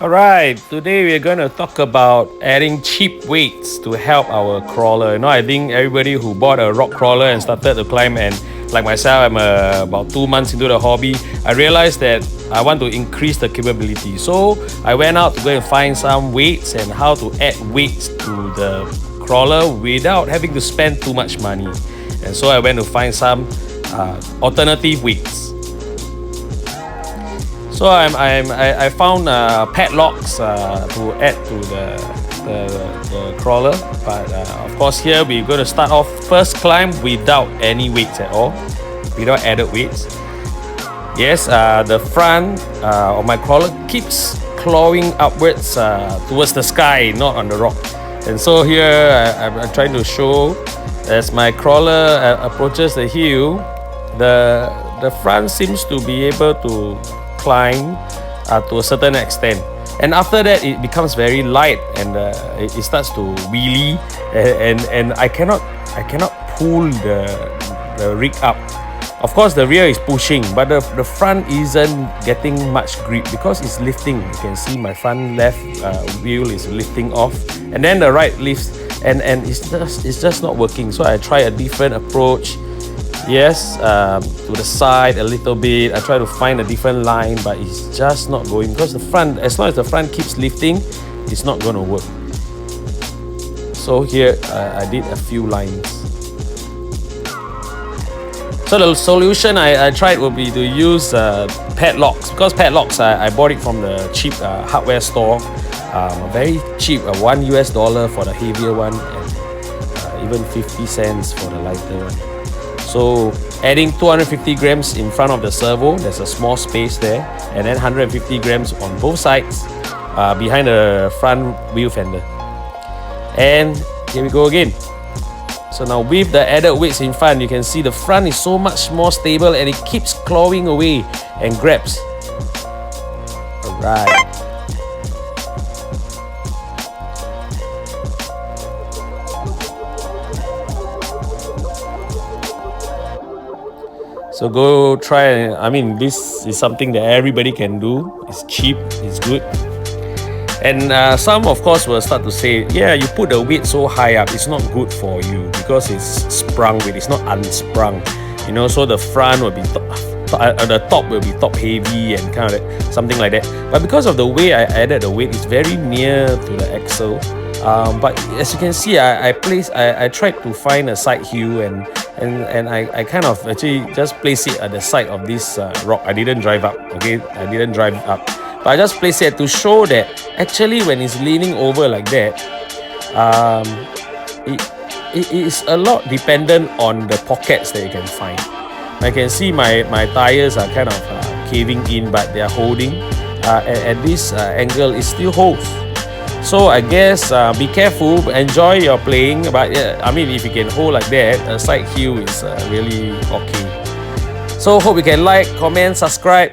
Alright, today we're going to talk about adding cheap weights to help our crawler. I think everybody who bought a rock crawler and started to climb, and like myself, I'm about 2 months into the hobby, I realized that I want to increase the capability. So I went out to go and find some weights and how to add weights to the crawler without having to spend too much money. And so I went to find some alternative weights. So I found padlocks to add to the crawler, but of course here we're going to start off first climb without any weights at all, without added weights. Yes, the front of my crawler keeps clawing upwards towards the sky, not on the rock. And so here I'm trying to show as my crawler approaches the hill, the front seems to be able to climb to a certain extent, and after that it becomes very light and it starts to wheelie, and I cannot pull the rig up. Of course the rear is pushing, but the front isn't getting much grip because it's lifting. You can see my front left wheel is lifting off, and then the right lifts, and it's just not working. So I try a different approach. Yes, to the side a little bit. I try to find a different line, but it's just not going because the front, as long as the front keeps lifting, it's not going to work. So here I did a few lines. So the solution I tried would be to use padlocks, because padlocks I bought it from the cheap hardware store, very cheap, $1 for the heavier one, and even 50 cents for the lighter one. So adding 250 grams in front of the servo, there's a small space there, and then 150 grams on both sides behind the front wheel fender. And here we go again. So now with the added weights in front, you can see the front is so much more stable and it keeps clawing away and grabs. Alright. So go try. I mean, this is something that everybody can do. It's cheap, it's good. And some of course will start to say, yeah, you put the weight so high up, it's not good for you because it's sprung weight, it's not unsprung. So the front will be the top will be top heavy and kind of something like that. But because of the way I added the weight, it's very near to the axle. But as you can see, I tried to find a side hill, and I kind of actually just place it at the side of this rock. I didn't drive up, okay? I didn't drive up, but I just place it to show that actually when it's leaning over like that, it is a lot dependent on the pockets that you can find. I can see my tires are kind of caving in, but they are holding. At this angle, it still holds. So I guess be careful, enjoy your playing, but I mean, if you can hold like that, a side hill is really okay. So hope you can like, comment, subscribe.